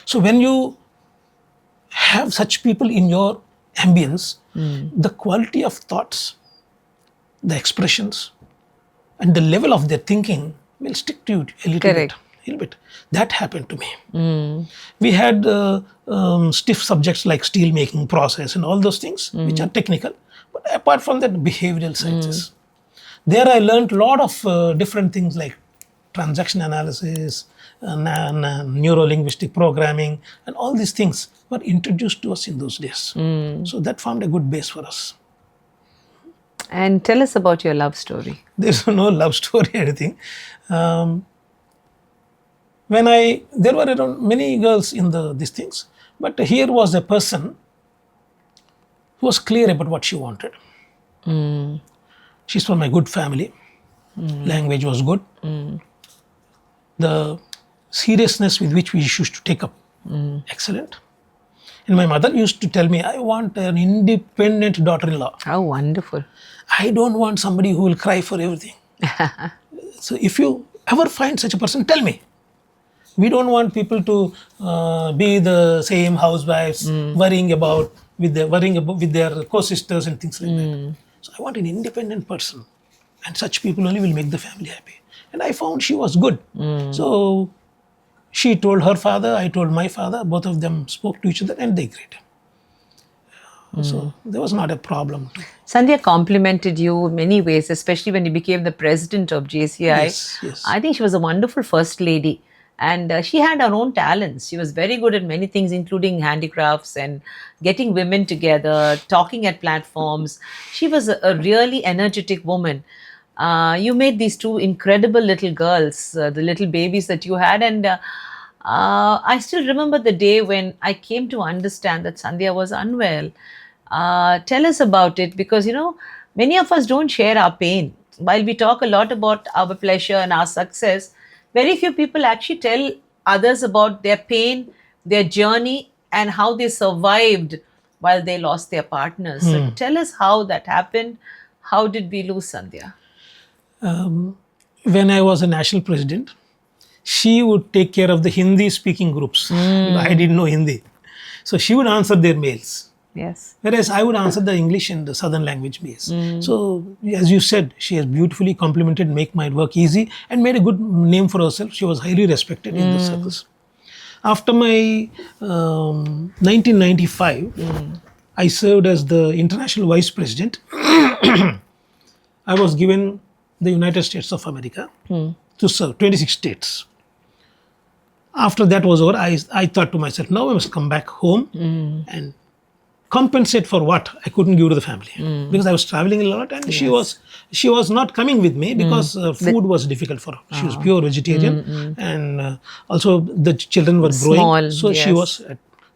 So when you have such people in your ambience, the quality of thoughts, the expressions, and the level of their thinking will stick to you a little bit. That happened to me. We had stiff subjects like steel making process and all those things, which are technical. But apart from that, behavioral sciences. There I learned a lot of different things like transaction analysis, neuro-linguistic programming, and all these things were introduced to us in those days. So that formed a good base for us. And tell us about your love story. There's no love story or anything. There were around many girls in these things, but here was a person who was clear about what she wanted. She's from a good family. Language was good. The seriousness with which we used to take up, excellent. And my mother used to tell me, I want an independent daughter-in-law. How wonderful. I don't want somebody who will cry for everything. So if you ever find such a person, tell me. We don't want people to be the same housewives, worrying with their co-sisters and things like that. So I want an independent person, and such people only will make the family happy. And I found she was good. So she told her father, I told my father, both of them spoke to each other and they agreed. So there was not a problem. Sandhya complimented you in many ways, especially when you became the president of JCI. Yes, yes. I think she was a wonderful first lady. And she had her own talents. She was very good at many things, including handicrafts and getting women together, talking at platforms. She was a really energetic woman. You made these two incredible little girls, the little babies that you had. And I still remember the day when I came to understand that Sandhya was unwell. Tell us about it, because many of us don't share our pain. While we talk a lot about our pleasure and our success, very few people actually tell others about their pain, their journey, and how they survived while they lost their partners. So tell us how that happened. How did we lose Sandhya? When I was a national president, she would take care of the Hindi speaking groups. I didn't know Hindi. So she would answer their mails. Yes. Whereas I would answer the English and the Southern language mails. So as you said, she has beautifully complemented, make my work easy, and made a good name for herself. She was highly respected in the circles. After my 1995, I served as the international vice president. I was given the United States of America to serve 26 states. After that was over, I thought to myself, now I must come back home and compensate for what I couldn't give to the family, because I was traveling a lot, and she was not coming with me because food was difficult for her. She was pure vegetarian, and also the children were growing. Small, She was.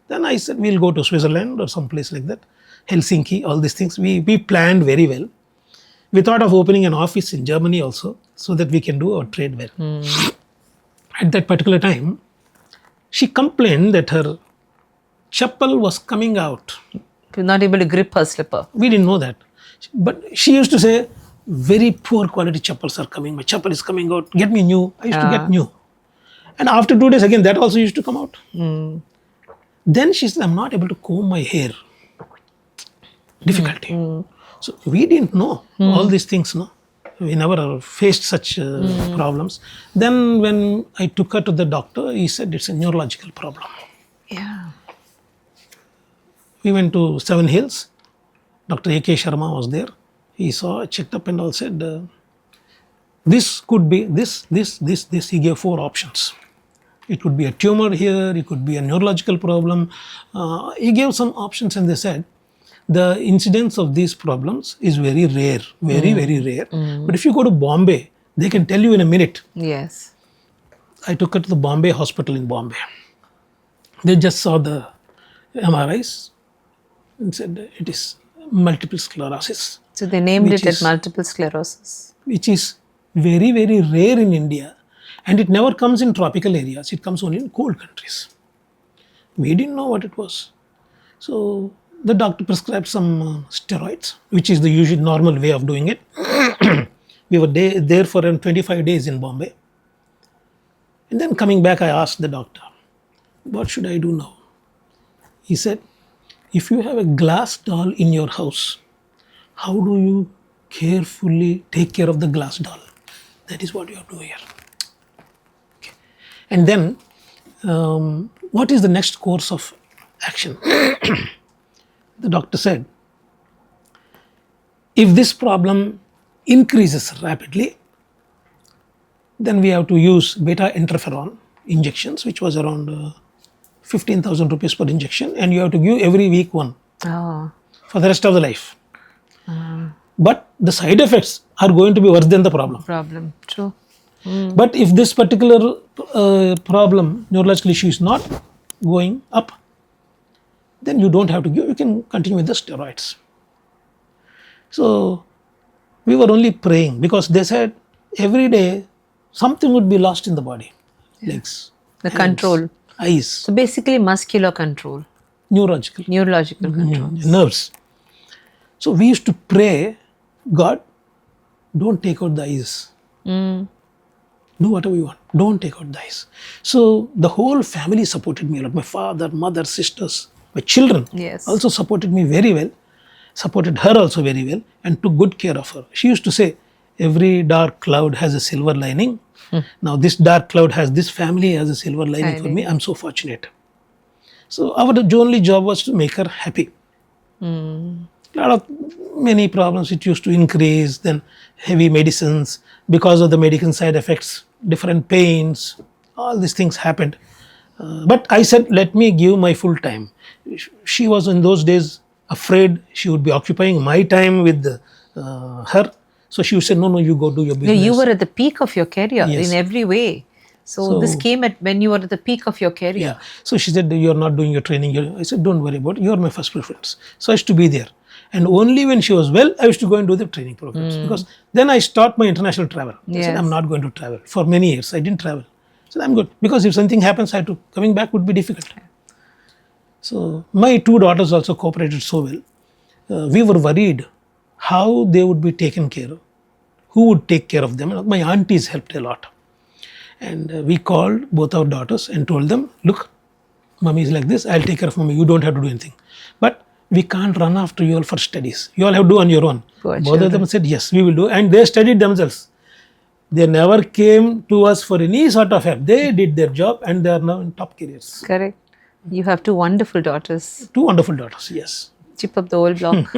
Then I said, we'll go to Switzerland or some place like that, Helsinki, all these things. We planned very well. We thought of opening an office in Germany also, so that we can do our trade well. At that particular time, she complained that her chappal was coming out. She was not able to grip her slipper. We didn't know that. But she used to say, very poor quality chappals are coming. My chappal is coming out. Get me new. I used to get new. And after 2 days again, that also used to come out. Then she said, I'm not able to comb my hair. Difficulty. So we didn't know all these things. No, we never faced such problems. Then when I took her to the doctor, he said it's a neurological problem. Yeah. We went to Seven Hills. Dr. A.K. Sharma was there. He saw, checked up and all, said, this could be this. He gave 4 options. It could be a tumor here, it could be a neurological problem. He gave some options, and they said, the incidence of these problems is very rare, very rare. But if you go to Bombay, they can tell you in a minute. Yes. I took her to the Bombay hospital in Bombay. They just saw the MRIs and said it is multiple sclerosis. So they named it as multiple sclerosis. Which is very rare in India, and it never comes in tropical areas. It comes only in cold countries. We didn't know what it was. So the doctor prescribed some steroids, which is the usual normal way of doing it. We were there for around 25 days in Bombay. And then coming back, I asked the doctor, what should I do now? He said, if you have a glass doll in your house, how do you carefully take care of the glass doll? That is what you have to do here. Okay. And then, what is the next course of action? The doctor said, if this problem increases rapidly, then we have to use beta interferon injections, which was around 15,000 rupees per injection, and you have to give every week one for the rest of the life. But the side effects are going to be worse than the problem. True. But if this particular problem, neurological issue, is not going up, then you don't have to give, you can continue with the steroids. So we were only praying, because they said every day something would be lost in the body. Legs, The hands, control. eyes, So basically muscular control. neurological, Control. nerves. So we used to pray, God, don't take out the eyes. Do whatever you want. Don't take out the eyes. So the whole family supported me a lot. My father, mother, sisters, my children also supported me very well, supported her also very well, and took good care of her. She used to say, every dark cloud has a silver lining. Now this dark cloud has, this family has a silver lining for me. I'm so fortunate. So our only job was to make her happy. lot of many problems. It used to increase, then heavy medicines, because of the medical side effects, different pains, all these things happened. But I said, let me give my full time. She was in those days afraid she would be occupying my time with her. So she would say, no, you go do your No, business. you were at the peak of your career Yes. in every way. So this came at when you were at the peak of your career. Yeah. So she said, you're not doing your training. I said, don't worry about it. You're my first preference. So I used to be there. And only when she was well, I used to go and do the training programs. Because then I start my international travel. I said, I'm not going to travel. For many years, I didn't travel. So I'm good. Because if something happens, I have to, coming back would be difficult. So my two daughters also cooperated so well. We were worried how they would be taken care of. Who would take care of them? My aunties helped a lot. And we called both our daughters and told them, look, mommy is like this, I'll take care of mommy, you don't have to do anything. But we can't run after you all for studies. You all have to do on your own. Poor Both of them said, yes, we will do. And they studied themselves. They never came to us for any sort of help. They did their job and they are now in top careers. Correct. You have two wonderful daughters. Two wonderful daughters, yes. Chip up the whole block.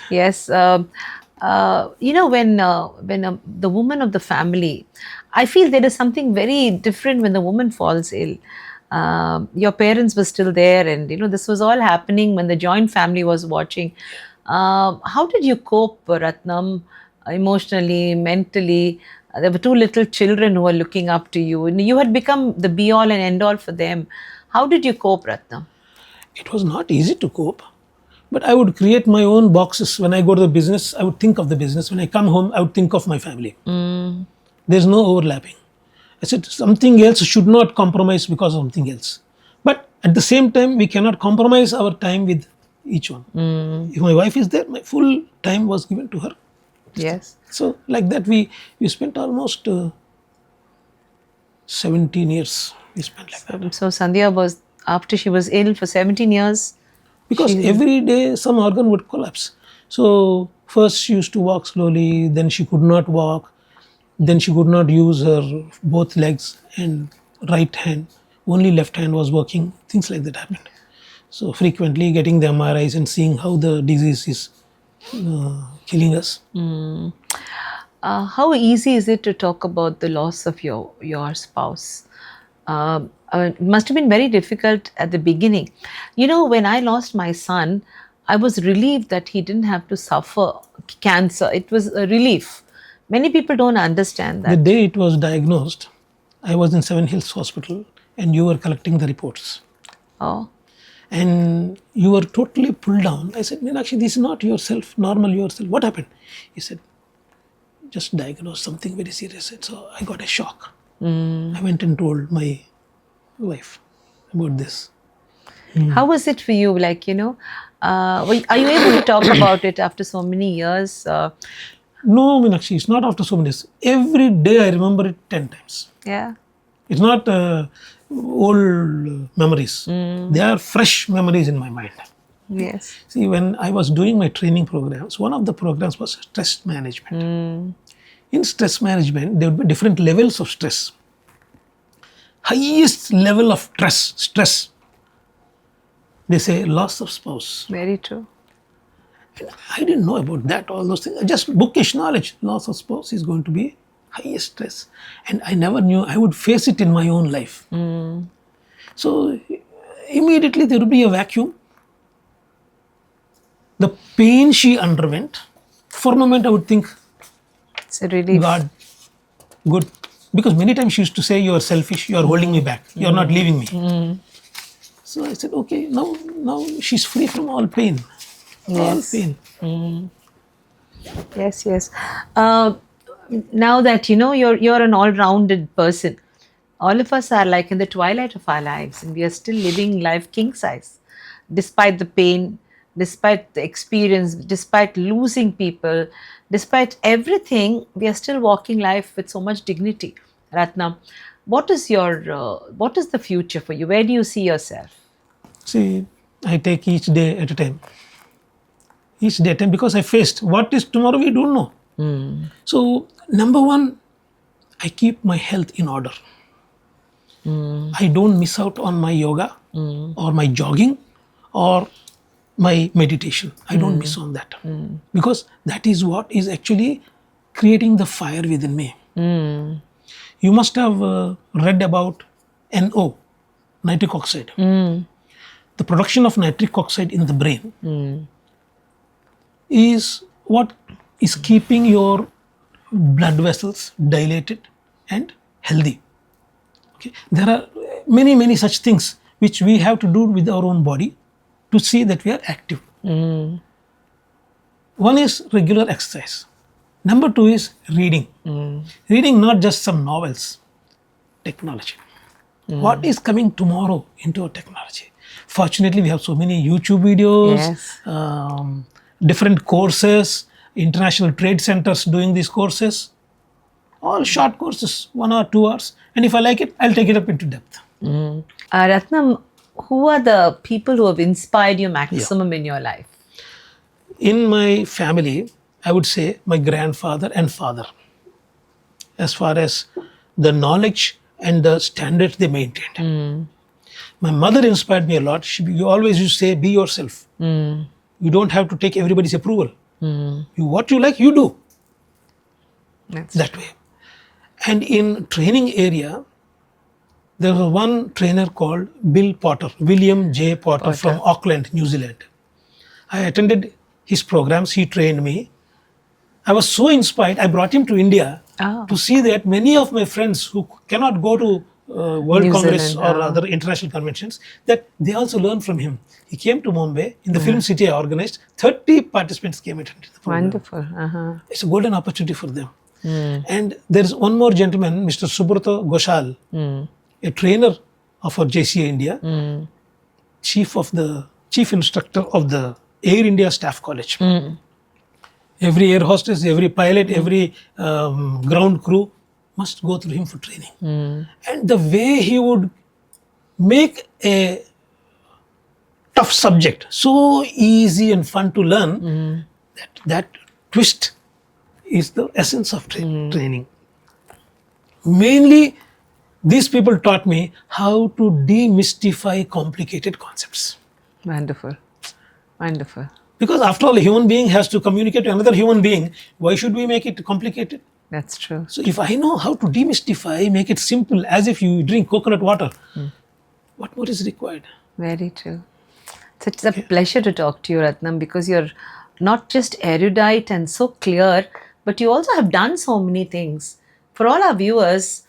Yes. When the woman of the family, I feel there is something very different when the woman falls ill. Your parents were still there, and this was all happening when the joint family was watching. How did you cope, Ratnam, emotionally, mentally? There were two little children who were looking up to you, and you had become the be all and end all for them. How did you cope, Ratnam? It was not easy to cope, but I would create my own boxes. When I go to the business, I would think of the business. When I come home, I would think of my family. There's no overlapping. I said something else should not compromise because of something else. But at the same time, we cannot compromise our time with each one. If my wife is there, my full time was given to her. Yes. So like that, we spent almost 17 years. We spent like that. So Sandhya was, after she was ill for 17 years. Because every day some organ would collapse. So first she used to walk slowly, then she could not walk, then she could not use her both legs and right hand. Only left hand was working. Things like that happened. So frequently getting the MRIs and seeing how the disease is killing us. How easy is it to talk about the loss of your spouse? It must have been very difficult at the beginning. When I lost my son, I was relieved that he didn't have to suffer cancer. It was a relief. Many people don't understand The that. day it was diagnosed, I was in Seven Hills Hospital and you were collecting the reports. Oh, And you were totally pulled down. I said, Meenakshi, this is not yourself, normal yourself. What happened? He said, just diagnosed something very serious. So I got a shock. I went and told my wife about this. how was it for you? Are you able to talk about it after so many years? No, Meenakshi, it's not after so many days. Every day I remember it 10 times. Yeah. It's not old memories. They are fresh memories in my mind. Yes. See, when I was doing my training programs, one of the programs was stress management. In stress management, there would be different levels of stress. Highest level of stress, they say loss of spouse. Very true. And I didn't know about that, all those things. Just bookish knowledge. Loss of spouse is going to be highest stress. And I never knew I would face it in my own life. So immediately there would be a vacuum. The pain she underwent, for a moment I would think, It's a relief. God, good. Because many times she used to say, you are selfish, you are holding me back, you are not leaving me. So I said, okay, now she's free from all pain. Yes. All pain. Yes. Now that you're an all-rounded person, all of us are like in the twilight of our lives, and we are still living life king size, despite the pain, despite the experience, despite losing people, despite everything. We are still walking life with so much dignity. Ratnam, what is the future for you? Where do you see yourself? See, I take each day at a time. Each day at a time, because I faced what is tomorrow, we don't know. So, number one, I keep my health in order. I don't miss out on my yoga or my jogging or my meditation. I don't miss on that because that is what is actually creating the fire within me. You must have read about NO, nitric oxide. The production of nitric oxide in the brain is what is keeping your blood vessels dilated and healthy. Okay. There are many such things which we have to do with our own body to see that we are active. One is regular exercise. Number two is reading. Reading not just some novels, technology. What is coming tomorrow into our technology? Fortunately, we have so many YouTube videos, Yes. different courses, international trade centers doing these courses. All short courses, 1 or 2 hours. And if I like it, I'll take it up into depth. Ratnam, who are the people who have inspired you maximum in your life? In my family, I would say my grandfather and father, as far as the knowledge and the standards they maintained. My mother inspired me a lot. You always used to say, be yourself. You don't have to take everybody's approval. What you like, you do. That's That way. And in training area, there was one trainer called William J. Potter from Auckland, New Zealand. I attended his programs. He trained me. I was so inspired. I brought him to India to see that many of my friends who cannot go to World New Congress Zealand, or other international conventions, that they also learn from him. He came to Mumbai in the film city I organized. 30 participants came attended the program. wonderful. It's a golden opportunity for them. And there's one more gentleman, Mr. Subrata Ghoshal, a trainer of our JCA India, chief instructor of the Air India Staff College. Every air hostess, every pilot, every ground crew must go through him for training. And the way he would make a tough subject so easy and fun to learn, that twist is the essence of training. Mainly, these people taught me how to demystify complicated concepts. Wonderful. Wonderful. Because after all, a human being has to communicate to another human being. Why should we make it complicated? That's true. So if I know how to demystify, make it simple, as if you drink coconut water, what more is required? Very true. It's a pleasure to talk to you, Ratnam, because you're not just erudite and so clear, but you also have done so many things. For all our viewers,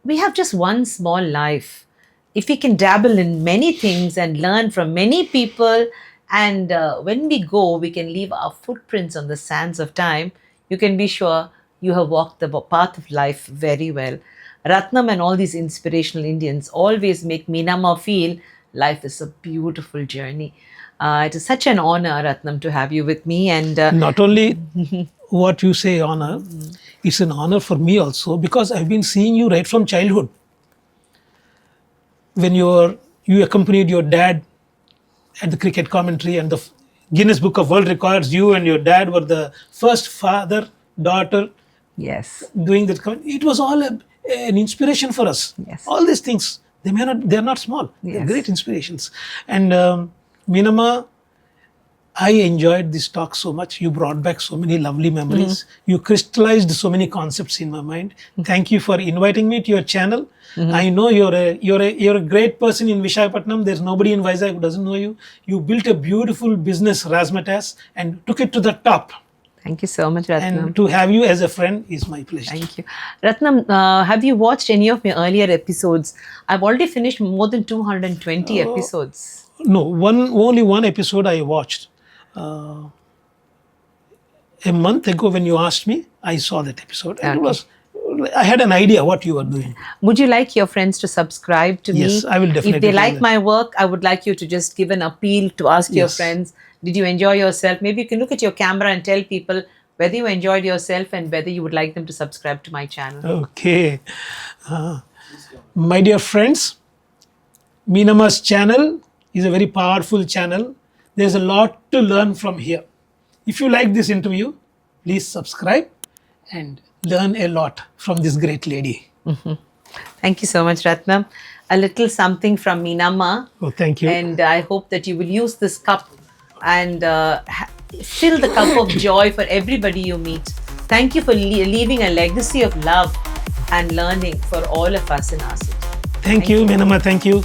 we have just one small life. If we can dabble in many things and learn from many people, and when we go, we can leave our footprints on the sands of time, you can be sure you have walked the path of life very well. Ratnam and all these inspirational Indians always make Meenamma feel life is a beautiful journey. It is such an honor, Ratnam, to have you with me. And Not only what you say honor, it's an honor for me also, because I've been seeing you right from childhood. When you accompanied your dad at the cricket commentary, and the Guinness Book of World Records, you and your dad were the first father-daughter yes, doing that. It was all an inspiration for us. Yes. All these things, they're not small. They're Yes. great inspirations. And Meenamma, I enjoyed this talk so much. You brought back so many lovely memories. You crystallized so many concepts in my mind. Thank you for inviting me to your channel. I know you're a great person in Visakhapatnam. There's nobody in Vizag who doesn't know you. You built a beautiful business, razzmatazz, and took it to the top. thank you so much, Ratnam. And to have you as a friend is my pleasure. Thank you. Ratnam, have you watched any of my earlier episodes? I've already finished more than 220 episodes. No, only one episode I watched. A month ago when you asked me, I saw that episode. And I had an idea what you were doing. Would you like your friends to subscribe to me? Yes, I will definitely If they do like that. my work, I would like you to just give an appeal to ask your Yes. friends, did you enjoy yourself? Maybe you can look at your camera and tell people whether you enjoyed yourself and whether you would like them to subscribe to my channel. Okay. My dear friends, Meenamma's channel is a very powerful channel. There's a lot to learn from here. If you like this interview, please subscribe and learn a lot from this great lady. Thank you so much, Ratnam. A little something from Meenamma. Oh, thank you. And I hope that you will use this cup and fill the cup of joy for everybody you meet. Thank you for leaving a legacy of love and learning for all of us in our city. Thank you, Meenamma. Thank you.